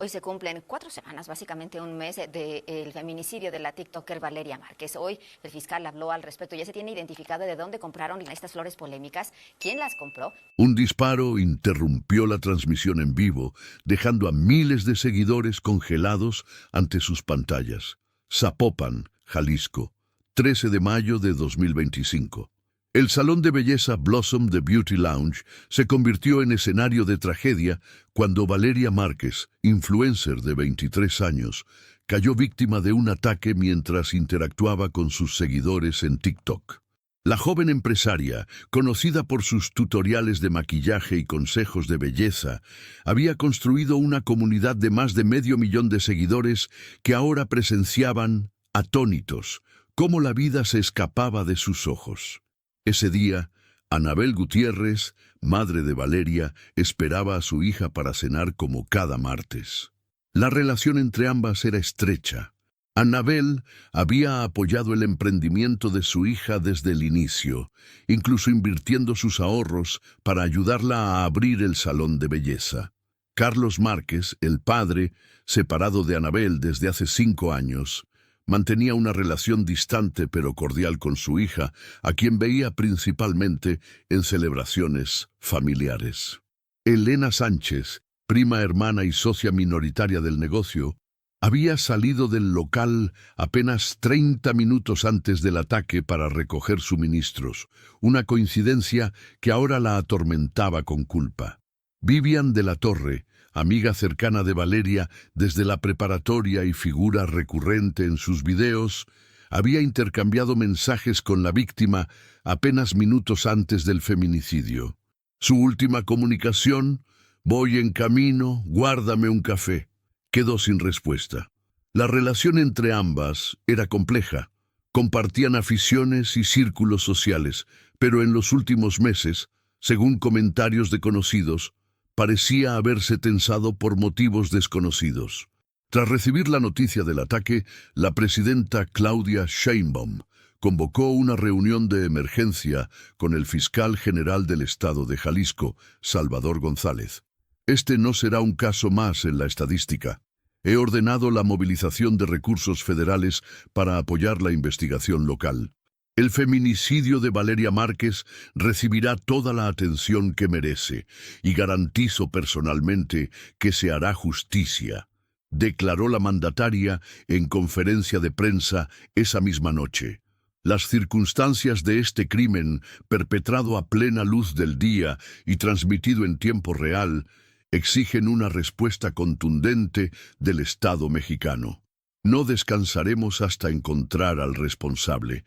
Hoy se cumplen 4 semanas, básicamente un mes, del feminicidio de la TikToker Valeria Márquez. Hoy el fiscal habló al respecto. Ya se tiene identificado de dónde compraron estas flores polémicas, quién las compró. Un disparo interrumpió la transmisión en vivo, dejando a miles de seguidores congelados ante sus pantallas. Zapopan, Jalisco, 13 de mayo de 2025. El salón de belleza Blossom The Beauty Lounge se convirtió en escenario de tragedia cuando Valeria Márquez, influencer de 23 años, cayó víctima de un ataque mientras interactuaba con sus seguidores en TikTok. La joven empresaria, conocida por sus tutoriales de maquillaje y consejos de belleza, había construido una comunidad de más de 500.000 de seguidores que ahora presenciaban, atónitos, cómo la vida se escapaba de sus ojos. Ese día, Anabel Gutiérrez, madre de Valeria, esperaba a su hija para cenar como cada martes. La relación entre ambas era estrecha. Anabel había apoyado el emprendimiento de su hija desde el inicio, incluso invirtiendo sus ahorros para ayudarla a abrir el salón de belleza. Carlos Márquez, el padre, separado de Anabel desde hace 5 años, mantenía una relación distante pero cordial con su hija, a quien veía principalmente en celebraciones familiares. Elena Sánchez, prima hermana y socia minoritaria del negocio, había salido del local apenas 30 minutos antes del ataque para recoger suministros, una coincidencia que ahora la atormentaba con culpa. Vivian de la Torre, amiga cercana de Valeria desde la preparatoria y figura recurrente en sus videos, había intercambiado mensajes con la víctima apenas minutos antes del feminicidio. Su última comunicación, «Voy en camino, guárdame un café», quedó sin respuesta. La relación entre ambas era compleja. Compartían aficiones y círculos sociales, pero en los últimos meses, según comentarios de conocidos, parecía haberse tensado por motivos desconocidos. Tras recibir la noticia del ataque, la presidenta Claudia Sheinbaum convocó una reunión de emergencia con el fiscal general del estado de Jalisco, Salvador González. Este no será un caso más en la estadística. He ordenado la movilización de recursos federales para apoyar la investigación local. El feminicidio de Valeria Márquez recibirá toda la atención que merece y garantizo personalmente que se hará justicia, declaró la mandataria en conferencia de prensa esa misma noche. Las circunstancias de este crimen, perpetrado a plena luz del día y transmitido en tiempo real, exigen una respuesta contundente del Estado mexicano. No descansaremos hasta encontrar al responsable.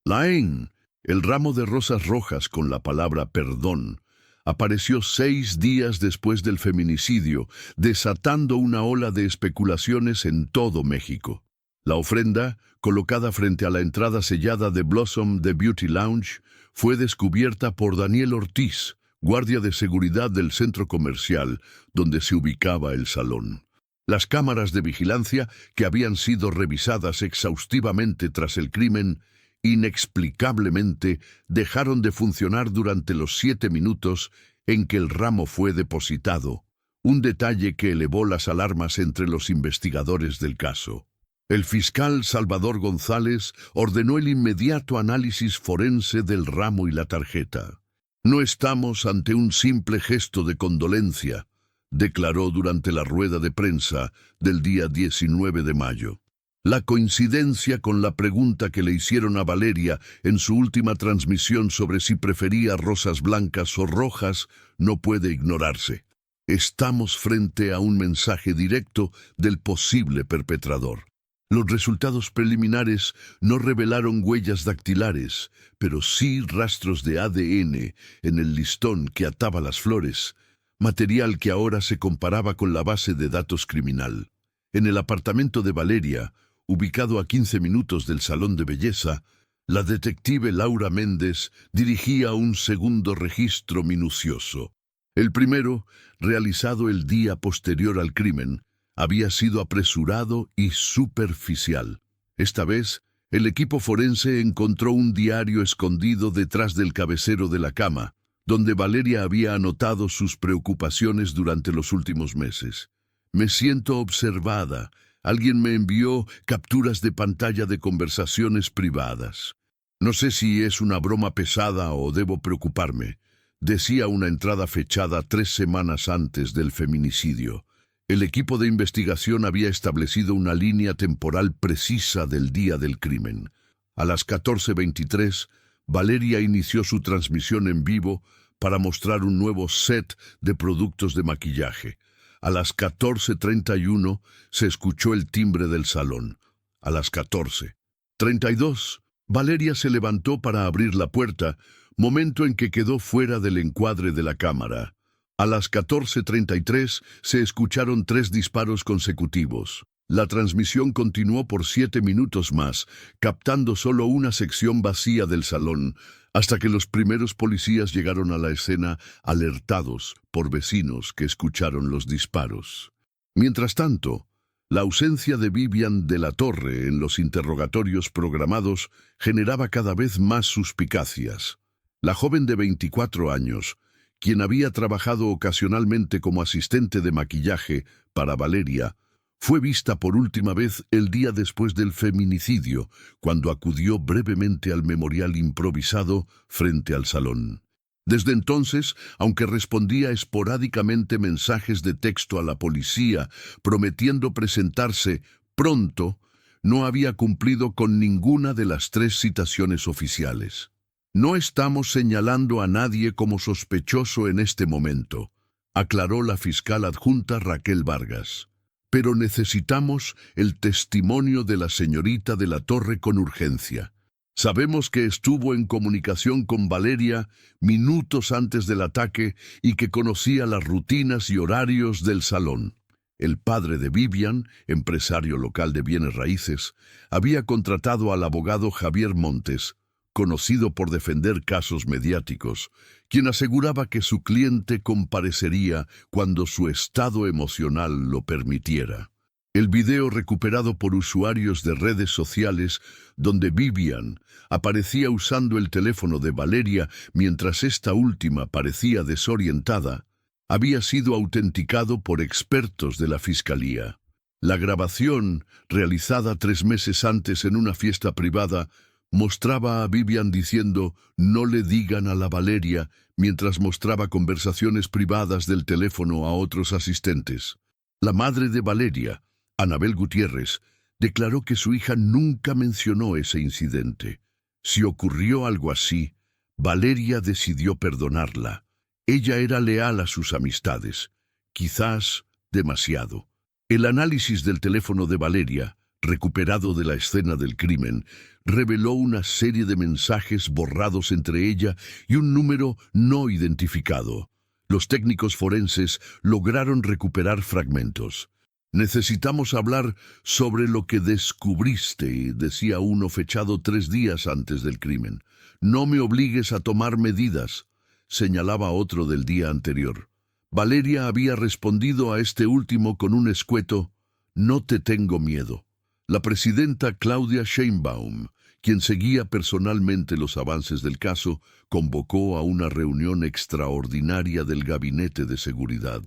Laen, el ramo de rosas rojas con la palabra perdón, apareció 6 días después del feminicidio, desatando una ola de especulaciones en todo México. La ofrenda, colocada frente a la entrada sellada de Blossom The Beauty Lounge, fue descubierta por Daniel Ortiz, guardia de seguridad del centro comercial donde se ubicaba el salón. Las cámaras de vigilancia, que habían sido revisadas exhaustivamente tras el crimen, inexplicablemente dejaron de funcionar durante los 7 minutos en que el ramo fue depositado, un detalle que elevó las alarmas entre los investigadores del caso. El fiscal Salvador González ordenó el inmediato análisis forense del ramo y la tarjeta. «No estamos ante un simple gesto de condolencia», declaró durante la rueda de prensa del día 19 de mayo. La coincidencia con la pregunta que le hicieron a Valeria en su última transmisión sobre si prefería rosas blancas o rojas no puede ignorarse. Estamos frente a un mensaje directo del posible perpetrador. Los resultados preliminares no revelaron huellas dactilares, pero sí rastros de ADN en el listón que ataba las flores, material que ahora se comparaba con la base de datos criminal. En el apartamento de Valeria, ubicado a 15 minutos del salón de belleza, la detective Laura Méndez dirigía un segundo registro minucioso. El primero, realizado el día posterior al crimen, había sido apresurado y superficial. Esta vez, el equipo forense encontró un diario escondido detrás del cabecero de la cama, donde Valeria había anotado sus preocupaciones durante los últimos meses. Me siento observada. Alguien me envió capturas de pantalla de conversaciones privadas. No sé si es una broma pesada o debo preocuparme. Decía una entrada fechada 3 semanas antes del feminicidio. El equipo de investigación había establecido una línea temporal precisa del día del crimen. A las 14:23, Valeria inició su transmisión en vivo para mostrar un nuevo set de productos de maquillaje. A las 14:31 se escuchó el timbre del salón. A las 14:32, Valeria se levantó para abrir la puerta, momento en que quedó fuera del encuadre de la cámara. A las 14:33 se escucharon 3 disparos consecutivos. La transmisión continuó por 7 minutos más, captando solo una sección vacía del salón, hasta que los primeros policías llegaron a la escena alertados por vecinos que escucharon los disparos. Mientras tanto, la ausencia de Vivian de la Torre en los interrogatorios programados generaba cada vez más suspicacias. La joven de 24 años, quien había trabajado ocasionalmente como asistente de maquillaje para Valeria, fue vista por última vez el día después del feminicidio, cuando acudió brevemente al memorial improvisado frente al salón. Desde entonces, aunque respondía esporádicamente mensajes de texto a la policía, prometiendo presentarse pronto, no había cumplido con ninguna de las 3 citaciones oficiales. No estamos señalando a nadie como sospechoso en este momento, aclaró la fiscal adjunta Raquel Vargas. Pero necesitamos el testimonio de la señorita de la Torre con urgencia. Sabemos que estuvo en comunicación con Valeria minutos antes del ataque y que conocía las rutinas y horarios del salón. El padre de Vivian, empresario local de bienes raíces, había contratado al abogado Javier Montes, conocido por defender casos mediáticos, quien aseguraba que su cliente comparecería cuando su estado emocional lo permitiera. El video recuperado por usuarios de redes sociales, donde Vivian aparecía usando el teléfono de Valeria mientras esta última parecía desorientada, había sido autenticado por expertos de la Fiscalía. La grabación, realizada 3 meses antes en una fiesta privada, mostraba a Vivian diciendo «no le digan a la Valeria» mientras mostraba conversaciones privadas del teléfono a otros asistentes. La madre de Valeria, Anabel Gutiérrez, declaró que su hija nunca mencionó ese incidente. Si ocurrió algo así, Valeria decidió perdonarla. Ella era leal a sus amistades, quizás demasiado. El análisis del teléfono de Valeria, recuperado de la escena del crimen, reveló una serie de mensajes borrados entre ella y un número no identificado. Los técnicos forenses lograron recuperar fragmentos. «Necesitamos hablar sobre lo que descubriste», decía uno fechado 3 días antes del crimen. «No me obligues a tomar medidas», señalaba otro del día anterior. Valeria había respondido a este último con un escueto «no te tengo miedo». La presidenta Claudia Sheinbaum, quien seguía personalmente los avances del caso, convocó a una reunión extraordinaria del Gabinete de Seguridad.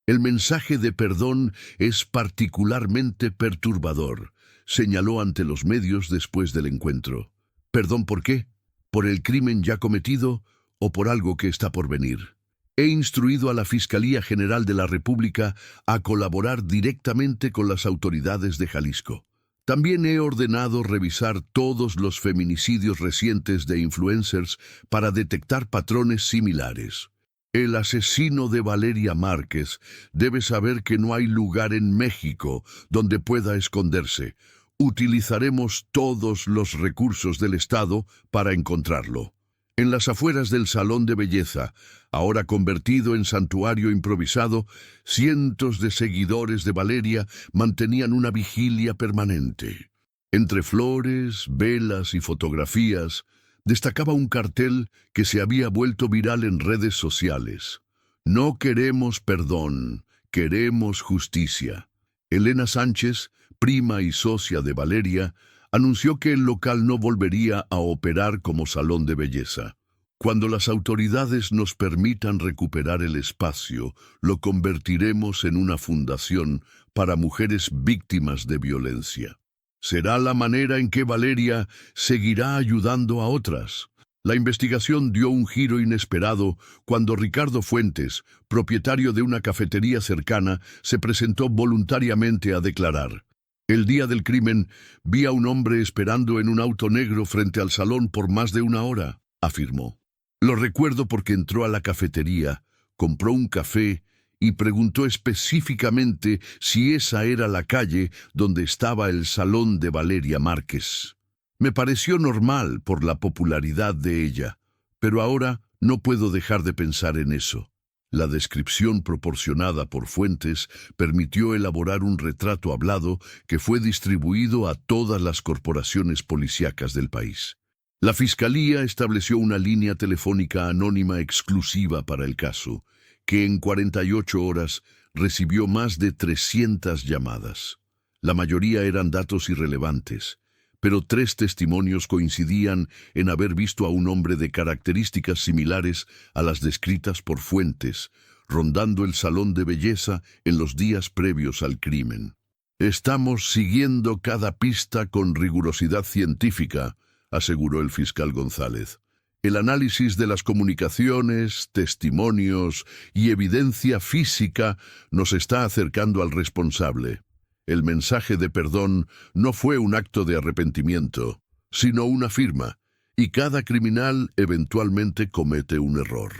«El mensaje de perdón es particularmente perturbador», señaló ante los medios después del encuentro. «¿Perdón por qué? ¿Por el crimen ya cometido o por algo que está por venir? He instruido a la Fiscalía General de la República a colaborar directamente con las autoridades de Jalisco. También he ordenado revisar todos los feminicidios recientes de influencers para detectar patrones similares. El asesino de Valeria Márquez debe saber que no hay lugar en México donde pueda esconderse. Utilizaremos todos los recursos del Estado para encontrarlo». En las afueras del salón de belleza, ahora convertido en santuario improvisado, cientos de seguidores de Valeria mantenían una vigilia permanente. Entre flores, velas y fotografías, destacaba un cartel que se había vuelto viral en redes sociales. «No queremos perdón, queremos justicia». Elena Sánchez, prima y socia de Valeria, anunció que el local no volvería a operar como salón de belleza. Cuando las autoridades nos permitan recuperar el espacio, lo convertiremos en una fundación para mujeres víctimas de violencia. Será la manera en que Valeria seguirá ayudando a otras. La investigación dio un giro inesperado cuando Ricardo Fuentes, propietario de una cafetería cercana, se presentó voluntariamente a declarar. El día del crimen, vi a un hombre esperando en un auto negro frente al salón por más de 1 hora, afirmó. Lo recuerdo porque entró a la cafetería, compró un café y preguntó específicamente si esa era la calle donde estaba el salón de Valeria Márquez. Me pareció normal por la popularidad de ella, pero ahora no puedo dejar de pensar en eso. La descripción proporcionada por Fuentes permitió elaborar un retrato hablado que fue distribuido a todas las corporaciones policíacas del país. La Fiscalía estableció una línea telefónica anónima exclusiva para el caso, que en 48 horas recibió más de 300 llamadas. La mayoría eran datos irrelevantes, pero 3 testimonios coincidían en haber visto a un hombre de características similares a las descritas por Fuentes, rondando el salón de belleza en los días previos al crimen. Estamos siguiendo cada pista con rigurosidad científica, aseguró el fiscal González. El análisis de las comunicaciones, testimonios y evidencia física nos está acercando al responsable. El mensaje de perdón no fue un acto de arrepentimiento, sino una firma, y cada criminal eventualmente comete un error.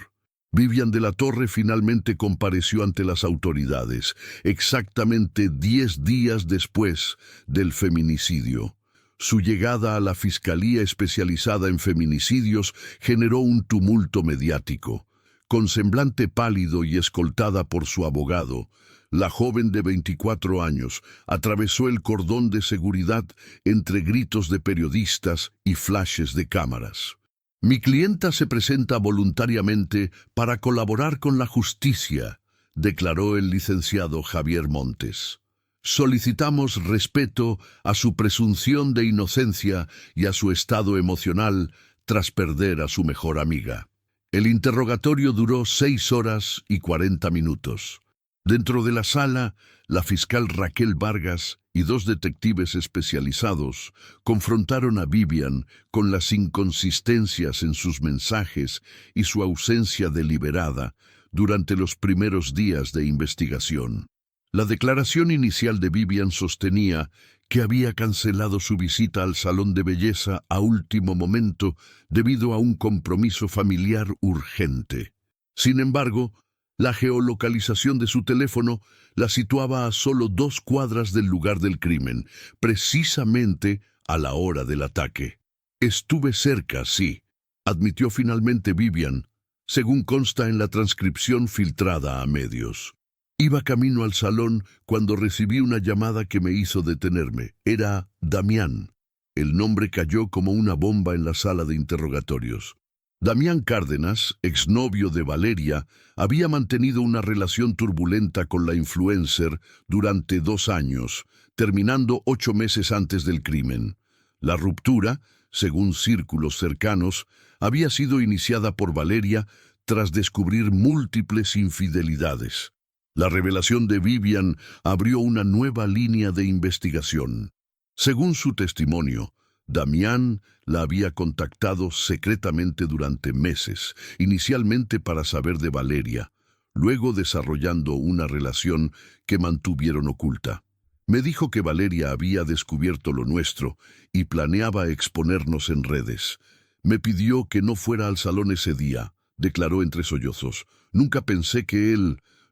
Vivian de la Torre finalmente compareció ante las autoridades, exactamente 10 días después del feminicidio. Su llegada a la Fiscalía especializada en feminicidios generó un tumulto mediático. Con semblante pálido y escoltada por su abogado, la joven de 24 años atravesó el cordón de seguridad entre gritos de periodistas y flashes de cámaras. Mi clienta se presenta voluntariamente para colaborar con la justicia, declaró el licenciado Javier Montes. Solicitamos respeto a su presunción de inocencia y a su estado emocional tras perder a su mejor amiga. El interrogatorio duró 6 horas y 40 minutos. Dentro de la sala, la fiscal Raquel Vargas y 2 detectives especializados confrontaron a Vivian con las inconsistencias en sus mensajes y su ausencia deliberada durante los primeros días de investigación. La declaración inicial de Vivian sostenía que había cancelado su visita al salón de belleza a último momento debido a un compromiso familiar urgente. Sin embargo, la geolocalización de su teléfono la situaba a solo 2 cuadras del lugar del crimen, precisamente a la hora del ataque. Estuve cerca, sí, admitió finalmente Vivian, según consta en la transcripción filtrada a medios. Iba camino al salón cuando recibí una llamada que me hizo detenerme. Era Damián. El nombre cayó como una bomba en la sala de interrogatorios. Damián Cárdenas, exnovio de Valeria, había mantenido una relación turbulenta con la influencer durante 2 años, terminando 8 meses antes del crimen. La ruptura, según círculos cercanos, había sido iniciada por Valeria tras descubrir múltiples infidelidades. La revelación de Vivian abrió una nueva línea de investigación. Según su testimonio, Damián la había contactado secretamente durante meses, inicialmente para saber de Valeria, luego desarrollando una relación que mantuvieron oculta. Me dijo que Valeria había descubierto lo nuestro y planeaba exponernos en redes. Me pidió que no fuera al salón ese día, declaró entre sollozos.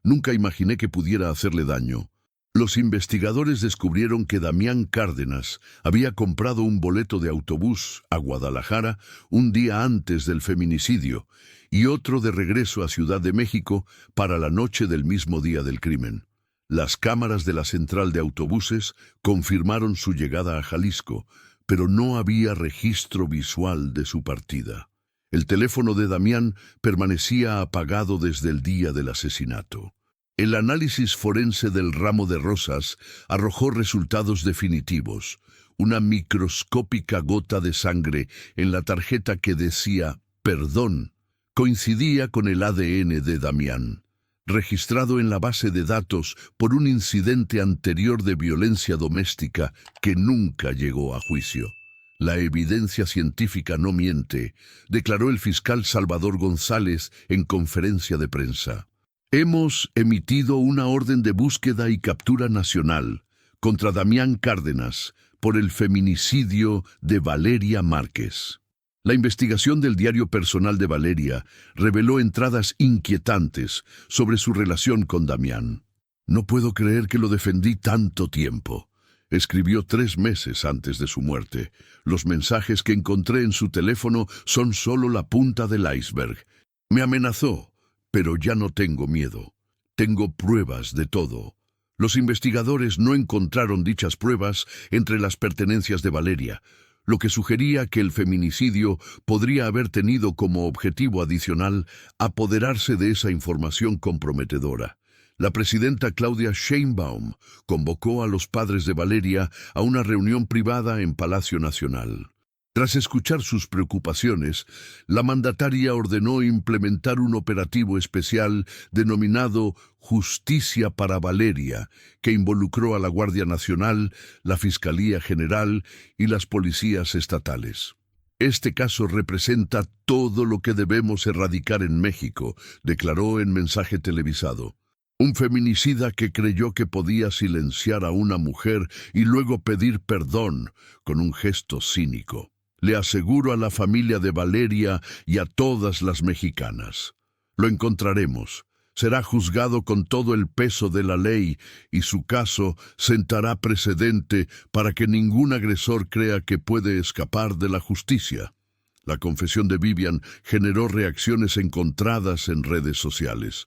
Nunca imaginé que pudiera hacerle daño. Los investigadores descubrieron que Damián Cárdenas había comprado un boleto de autobús a Guadalajara un día antes del feminicidio y otro de regreso a Ciudad de México para la noche del mismo día del crimen. Las cámaras de la central de autobuses confirmaron su llegada a Jalisco, pero no había registro visual de su partida. El teléfono de Damián permanecía apagado desde el día del asesinato. El análisis forense del ramo de rosas arrojó resultados definitivos. Una microscópica gota de sangre en la tarjeta que decía «Perdón» coincidía con el ADN de Damián, registrado en la base de datos por un incidente anterior de violencia doméstica que nunca llegó a juicio. La evidencia científica no miente, declaró el fiscal Salvador González en conferencia de prensa. Hemos emitido una orden de búsqueda y captura nacional contra Damián Cárdenas por el feminicidio de Valeria Márquez. La investigación del diario personal de Valeria reveló entradas inquietantes sobre su relación con Damián. No puedo creer que lo defendí tanto tiempo. Escribió 3 meses antes de su muerte. Los mensajes que encontré en su teléfono son solo la punta del iceberg. Me amenazó, pero ya no tengo miedo. Tengo pruebas de todo. Los investigadores no encontraron dichas pruebas entre las pertenencias de Valeria, lo que sugería que el feminicidio podría haber tenido como objetivo adicional apoderarse de esa información comprometedora. La presidenta Claudia Sheinbaum convocó a los padres de Valeria a una reunión privada en Palacio Nacional. Tras escuchar sus preocupaciones, la mandataria ordenó implementar un operativo especial denominado Justicia para Valeria, que involucró a la Guardia Nacional, la Fiscalía General y las policías estatales. Este caso representa todo lo que debemos erradicar en México, declaró en mensaje televisado. Un feminicida que creyó que podía silenciar a una mujer y luego pedir perdón con un gesto cínico. Le aseguro a la familia de Valeria y a todas las mexicanas. Lo encontraremos. Será juzgado con todo el peso de la ley y su caso sentará precedente para que ningún agresor crea que puede escapar de la justicia. La confesión de Vivian generó reacciones encontradas en redes sociales.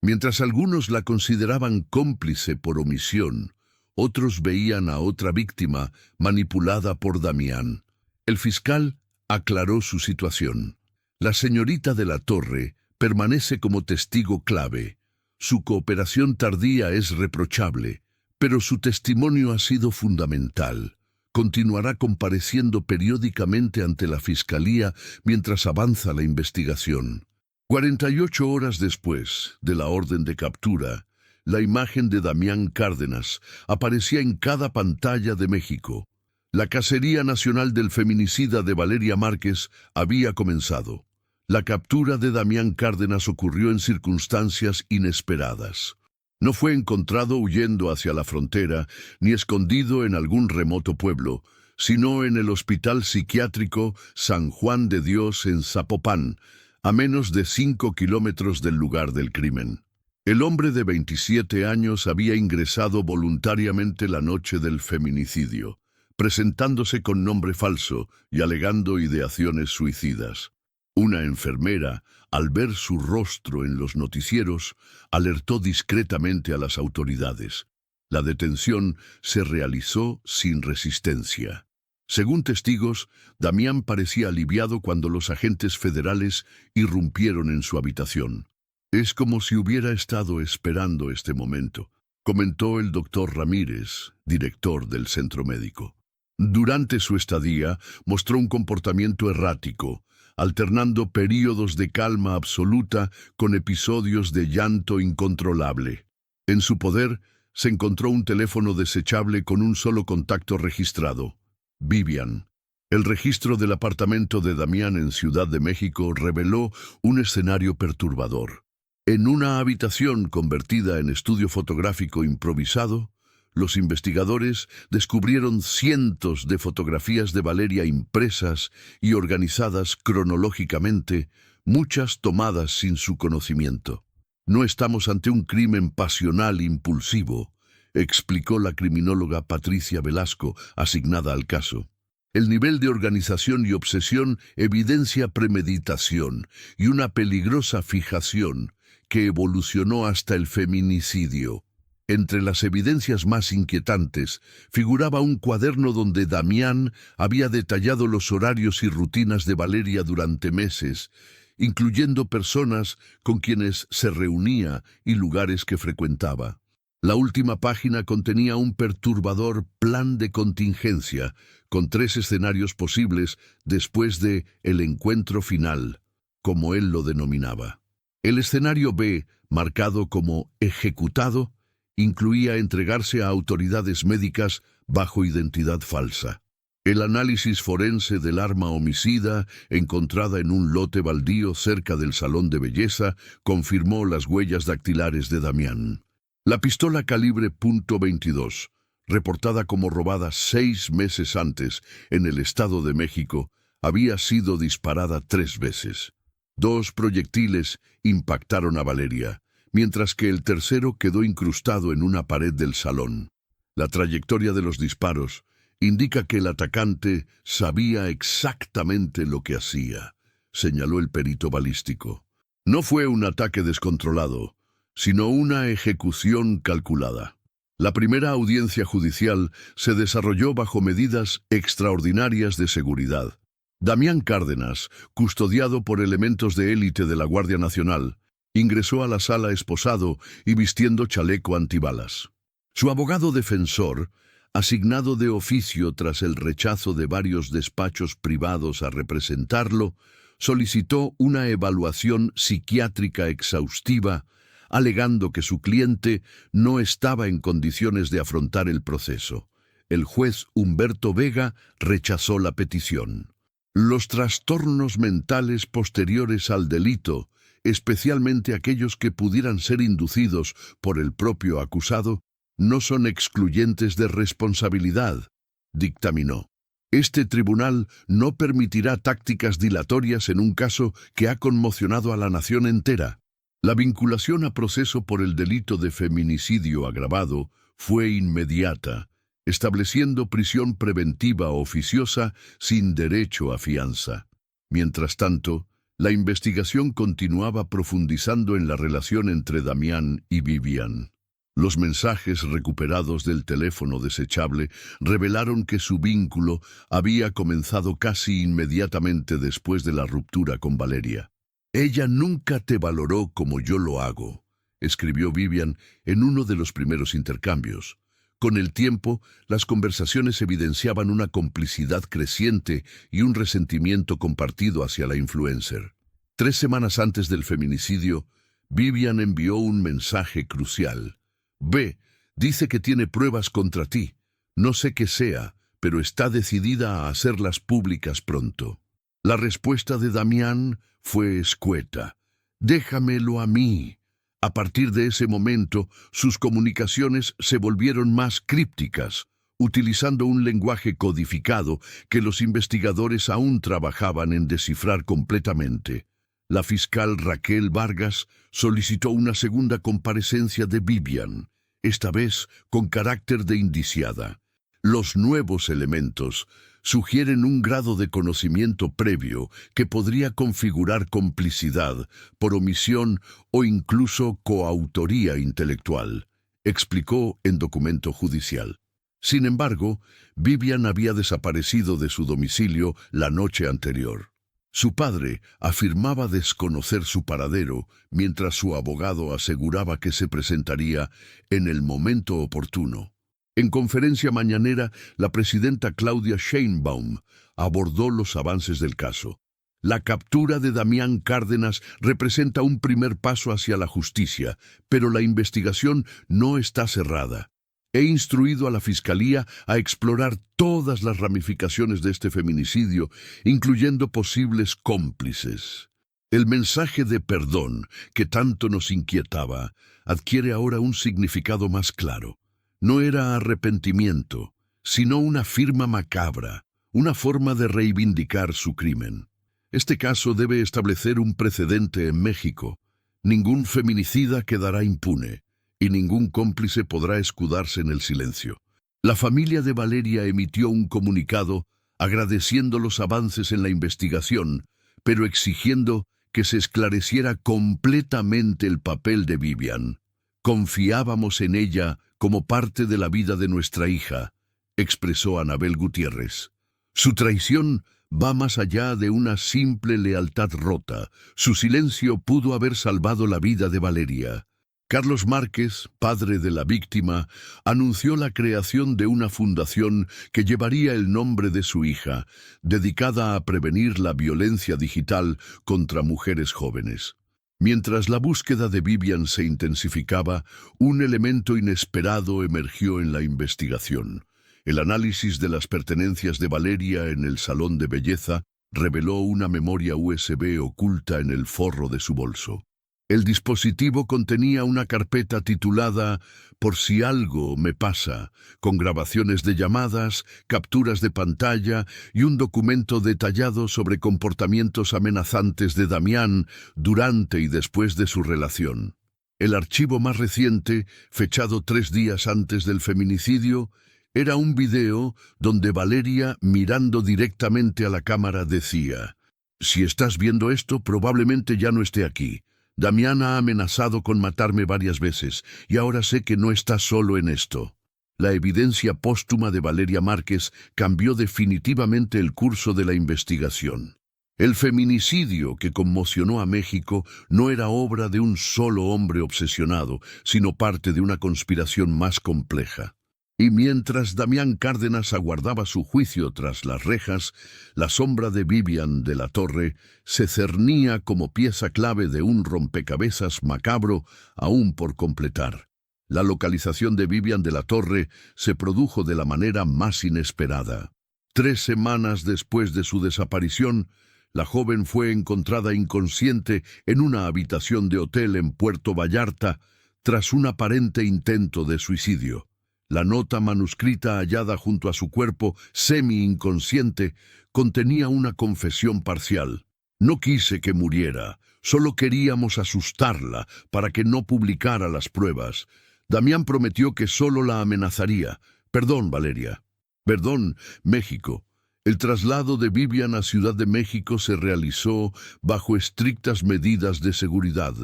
Mientras algunos la consideraban cómplice por omisión, otros veían a otra víctima manipulada por Damián. El fiscal aclaró su situación. La señorita de la Torre permanece como testigo clave. Su cooperación tardía es reprochable, pero su testimonio ha sido fundamental. Continuará compareciendo periódicamente ante la Fiscalía mientras avanza la investigación. 48 horas después de la orden de captura, la imagen de Damián Cárdenas aparecía en cada pantalla de México. La cacería nacional del feminicida de Valeria Márquez había comenzado. La captura de Damián Cárdenas ocurrió en circunstancias inesperadas. No fue encontrado huyendo hacia la frontera ni escondido en algún remoto pueblo, sino en el Hospital Psiquiátrico San Juan de Dios en Zapopan, a menos de 5 kilómetros del lugar del crimen. El hombre de 27 años había ingresado voluntariamente la noche del feminicidio, presentándose con nombre falso y alegando ideaciones suicidas. Una enfermera, al ver su rostro en los noticieros, alertó discretamente a las autoridades. La detención se realizó sin resistencia. Según testigos, Damián parecía aliviado cuando los agentes federales irrumpieron en su habitación. Es como si hubiera estado esperando este momento, comentó el doctor Ramírez, director del centro médico. Durante su estadía, mostró un comportamiento errático, alternando períodos de calma absoluta con episodios de llanto incontrolable. En su poder, se encontró un teléfono desechable con un solo contacto registrado: Vivian. El registro del apartamento de Damián en Ciudad de México reveló un escenario perturbador. En una habitación convertida en estudio fotográfico improvisado, los investigadores descubrieron cientos de fotografías de Valeria impresas y organizadas cronológicamente, muchas tomadas sin su conocimiento. No estamos ante un crimen pasional impulsivo, explicó la criminóloga Patricia Velasco, asignada al caso. El nivel de organización y obsesión evidencia premeditación y una peligrosa fijación que evolucionó hasta el feminicidio. Entre las evidencias más inquietantes figuraba un cuaderno donde Damián había detallado los horarios y rutinas de Valeria durante meses, incluyendo personas con quienes se reunía y lugares que frecuentaba. La última página contenía un perturbador plan de contingencia, con 3 escenarios posibles después de el encuentro final. como él lo denominaba. El escenario B, marcado como ejecutado, incluía entregarse a autoridades médicas bajo identidad falsa. El análisis forense del arma homicida, encontrada en un lote baldío cerca del salón de belleza, confirmó las huellas dactilares de Damián. La pistola calibre .22, reportada como robada 6 meses antes en el Estado de México, había sido disparada 3 veces. 2 proyectiles impactaron a Valeria, mientras que el tercero quedó incrustado en una pared del salón. La trayectoria de los disparos indica que el atacante sabía exactamente lo que hacía, señaló el perito balístico. No fue un ataque descontrolado, sino una ejecución calculada. La primera audiencia judicial se desarrolló bajo medidas extraordinarias de seguridad. Damián Cárdenas, custodiado por elementos de élite de la Guardia Nacional, ingresó a la sala esposado y vistiendo chaleco antibalas. Su abogado defensor, asignado de oficio tras el rechazo de varios despachos privados a representarlo, solicitó una evaluación psiquiátrica exhaustiva, alegando que su cliente no estaba en condiciones de afrontar el proceso. El juez Humberto Vega rechazó la petición. Los trastornos mentales posteriores al delito, especialmente aquellos que pudieran ser inducidos por el propio acusado, no son excluyentes de responsabilidad, dictaminó. Este tribunal no permitirá tácticas dilatorias en un caso que ha conmocionado a la nación entera. La vinculación a proceso por el delito de feminicidio agravado fue inmediata, estableciendo prisión preventiva oficiosa sin derecho a fianza. Mientras tanto, la investigación continuaba profundizando en la relación entre Damián y Vivian. Los mensajes recuperados del teléfono desechable revelaron que su vínculo había comenzado casi inmediatamente después de la ruptura con Valeria. «Ella nunca te valoró como yo lo hago», escribió Vivian en uno de los primeros intercambios. Con el tiempo, las conversaciones evidenciaban una complicidad creciente y un resentimiento compartido hacia la influencer. 3 semanas antes del feminicidio, Vivian envió un mensaje crucial. «B, dice que tiene pruebas contra ti. No sé qué sea, pero está decidida a hacerlas públicas pronto». La respuesta de Damián fue escueta. «Déjamelo a mí». A partir de ese momento, sus comunicaciones se volvieron más crípticas, utilizando un lenguaje codificado que los investigadores aún trabajaban en descifrar completamente. La fiscal Raquel Vargas solicitó una segunda comparecencia de Vivian, esta vez con carácter de indiciada. Los nuevos elementos sugieren un grado de conocimiento previo que podría configurar complicidad, por omisión o incluso coautoría intelectual, explicó en documento judicial. Sin embargo, Vivian había desaparecido de su domicilio la noche anterior. Su padre afirmaba desconocer su paradero, mientras su abogado aseguraba que se presentaría en el momento oportuno. En conferencia mañanera, la presidenta Claudia Sheinbaum abordó los avances del caso. La captura de Damián Cárdenas representa un primer paso hacia la justicia, pero la investigación no está cerrada. He instruido a la Fiscalía a explorar todas las ramificaciones de este feminicidio, incluyendo posibles cómplices. El mensaje de perdón que tanto nos inquietaba adquiere ahora un significado más claro. No era arrepentimiento, sino una firma macabra, una forma de reivindicar su crimen. Este caso debe establecer un precedente en México. Ningún feminicida quedará impune, y ningún cómplice podrá escudarse en el silencio. La familia de Valeria emitió un comunicado agradeciendo los avances en la investigación, pero exigiendo que se esclareciera completamente el papel de Vivian. «Confiábamos en ella como parte de la vida de nuestra hija», expresó Anabel Gutiérrez. «Su traición va más allá de una simple lealtad rota. Su silencio pudo haber salvado la vida de Valeria». Carlos Márquez, padre de la víctima, anunció la creación de una fundación que llevaría el nombre de su hija, dedicada a prevenir la violencia digital contra mujeres jóvenes. Mientras la búsqueda de Vivian se intensificaba, un elemento inesperado emergió en la investigación. El análisis de las pertenencias de Valeria en el salón de belleza reveló una memoria USB oculta en el forro de su bolso. El dispositivo contenía una carpeta titulada «Por si algo me pasa», con grabaciones de llamadas, capturas de pantalla y un documento detallado sobre comportamientos amenazantes de Damián durante y después de su relación. El archivo más reciente, fechado 3 días antes del feminicidio, era un video donde Valeria, mirando directamente a la cámara, decía: «Si estás viendo esto, probablemente ya no esté aquí. Damián ha amenazado con matarme varias veces, y ahora sé que no está solo en esto». La evidencia póstuma de Valeria Márquez cambió definitivamente el curso de la investigación. El feminicidio que conmocionó a México no era obra de un solo hombre obsesionado, sino parte de una conspiración más compleja. Y mientras Damián Cárdenas aguardaba su juicio tras las rejas, la sombra de Vivian de la Torre se cernía como pieza clave de un rompecabezas macabro aún por completar. La localización de Vivian de la Torre se produjo de la manera más inesperada. 3 semanas después de su desaparición, la joven fue encontrada inconsciente en una habitación de hotel en Puerto Vallarta tras un aparente intento de suicidio. La nota manuscrita hallada junto a su cuerpo, semi-inconsciente, contenía una confesión parcial. «No quise que muriera, solo queríamos asustarla para que no publicara las pruebas. Damián prometió que solo la amenazaría. Perdón, Valeria». Perdón, México. El traslado de Vivian a Ciudad de México se realizó bajo estrictas medidas de seguridad.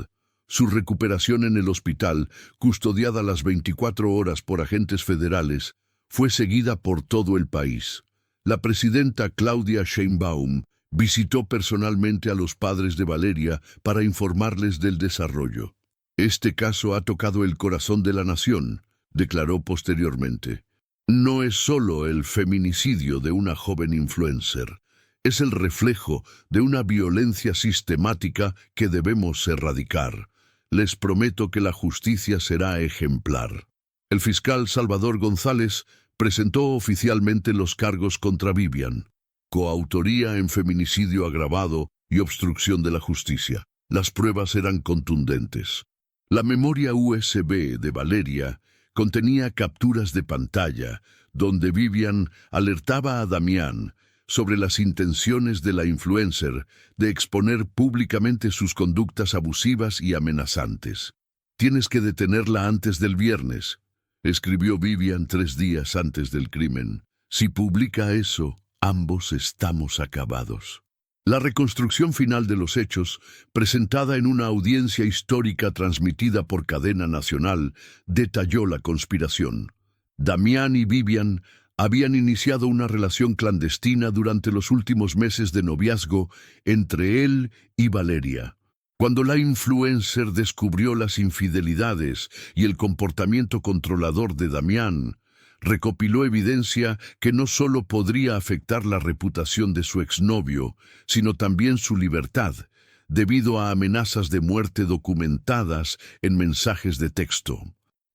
Su recuperación en el hospital, custodiada las 24 horas por agentes federales, fue seguida por todo el país. La presidenta Claudia Sheinbaum visitó personalmente a los padres de Valeria para informarles del desarrollo. «Este caso ha tocado el corazón de la nación», declaró posteriormente. «No es solo el feminicidio de una joven influencer, es el reflejo de una violencia sistemática que debemos erradicar. Les prometo que la justicia será ejemplar». El fiscal Salvador González presentó oficialmente los cargos contra Vivian: coautoría en feminicidio agravado y obstrucción de la justicia. Las pruebas eran contundentes. La memoria USB de Valeria contenía capturas de pantalla donde Vivian alertaba a Damián sobre las intenciones de la influencer de exponer públicamente sus conductas abusivas y amenazantes. «Tienes que detenerla antes del viernes», escribió Vivian 3 días antes del crimen. «Si publica eso, ambos estamos acabados». La reconstrucción final de los hechos, presentada en una audiencia histórica transmitida por cadena nacional, detalló la conspiración. Damián y Vivian habían iniciado una relación clandestina durante los últimos meses de noviazgo entre él y Valeria. Cuando la influencer descubrió las infidelidades y el comportamiento controlador de Damián, recopiló evidencia que no solo podría afectar la reputación de su exnovio, sino también su libertad, debido a amenazas de muerte documentadas en mensajes de texto.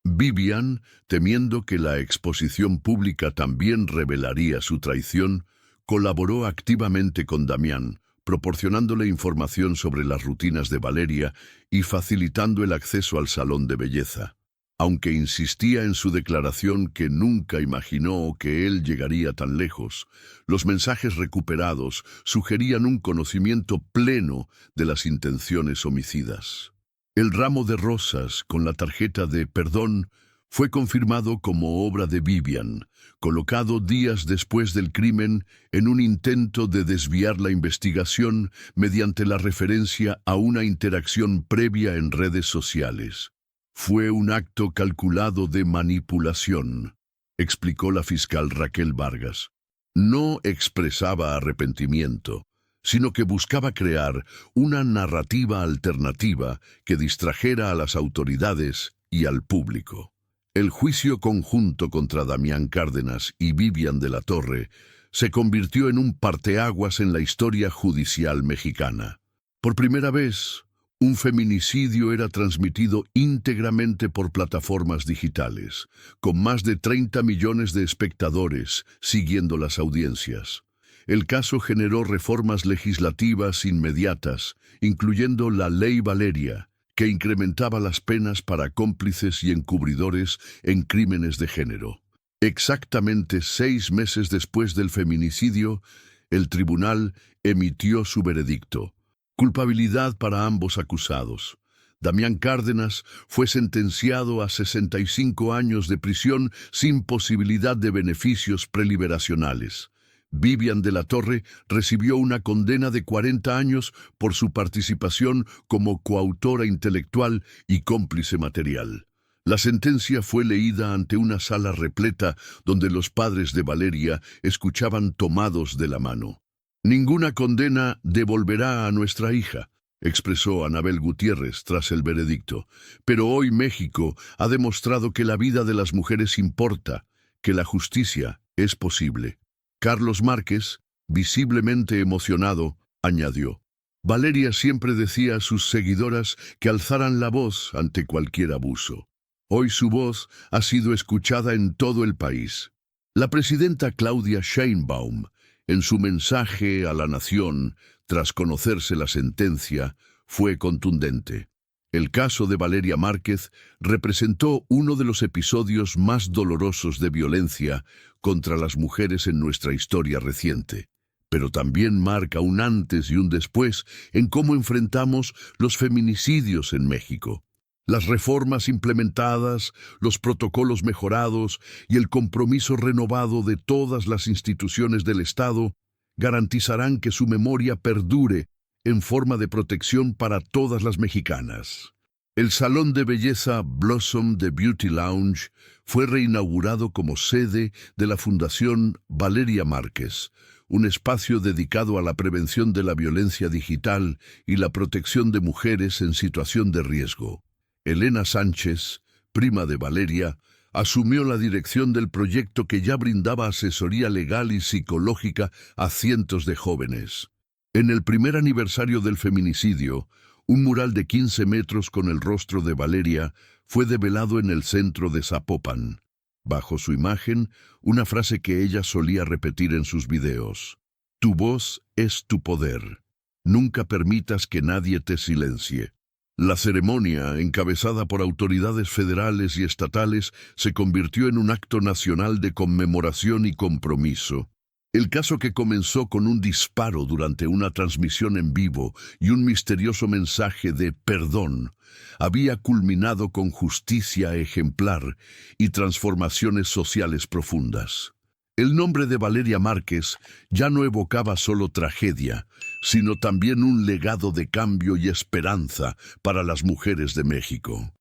Vivian, temiendo que la exposición pública también revelaría su traición, colaboró activamente con Damián, proporcionándole información sobre las rutinas de Valeria y facilitando el acceso al salón de belleza. Aunque insistía en su declaración que nunca imaginó que él llegaría tan lejos, los mensajes recuperados sugerían un conocimiento pleno de las intenciones homicidas. El ramo de rosas con la tarjeta de perdón fue confirmado como obra de Vivian, colocado días después del crimen en un intento de desviar la investigación mediante la referencia a una interacción previa en redes sociales. «Fue un acto calculado de manipulación», explicó la fiscal Raquel Vargas. No expresaba arrepentimiento, sino que buscaba crear una narrativa alternativa que distrajera a las autoridades y al público. El juicio conjunto contra Damián Cárdenas y Vivian de la Torre se convirtió en un parteaguas en la historia judicial mexicana. Por primera vez, un feminicidio era transmitido íntegramente por plataformas digitales, con más de 30 millones de espectadores siguiendo las audiencias. El caso generó reformas legislativas inmediatas, incluyendo la Ley Valeria, que incrementaba las penas para cómplices y encubridores en crímenes de género. Exactamente 6 meses después del feminicidio, el tribunal emitió su veredicto. Culpabilidad para ambos acusados. Damián Cárdenas fue sentenciado a 65 años de prisión sin posibilidad de beneficios preliberacionales. Vivian de la Torre recibió una condena de 40 años por su participación como coautora intelectual y cómplice material. La sentencia fue leída ante una sala repleta donde los padres de Valeria escuchaban tomados de la mano. «Ninguna condena devolverá a nuestra hija», expresó Anabel Gutiérrez tras el veredicto. «Pero hoy México ha demostrado que la vida de las mujeres importa, que la justicia es posible». Carlos Márquez, visiblemente emocionado, añadió: «Valeria siempre decía a sus seguidoras que alzaran la voz ante cualquier abuso. Hoy su voz ha sido escuchada en todo el país». La presidenta Claudia Sheinbaum, en su mensaje a la nación, tras conocerse la sentencia, fue contundente. El caso de Valeria Márquez representó uno de los episodios más dolorosos de violencia contra las mujeres en nuestra historia reciente, pero también marca un antes y un después en cómo enfrentamos los feminicidios en México. Las reformas implementadas, los protocolos mejorados y el compromiso renovado de todas las instituciones del Estado garantizarán que su memoria perdure en forma de protección para todas las mexicanas. El salón de belleza Blossom de Beauty Lounge fue reinaugurado como sede de la Fundación Valeria Márquez, un espacio dedicado a la prevención de la violencia digital y la protección de mujeres en situación de riesgo. Elena Sánchez, prima de Valeria, asumió la dirección del proyecto que ya brindaba asesoría legal y psicológica a cientos de jóvenes. En el primer aniversario del feminicidio, un mural de 15 metros con el rostro de Valeria fue develado en el centro de Zapopan. Bajo su imagen, una frase que ella solía repetir en sus videos: «Tu voz es tu poder. Nunca permitas que nadie te silencie». La ceremonia, encabezada por autoridades federales y estatales, se convirtió en un acto nacional de conmemoración y compromiso. El caso, que comenzó con un disparo durante una transmisión en vivo y un misterioso mensaje de perdón, había culminado con justicia ejemplar y transformaciones sociales profundas. El nombre de Valeria Márquez ya no evocaba solo tragedia, sino también un legado de cambio y esperanza para las mujeres de México.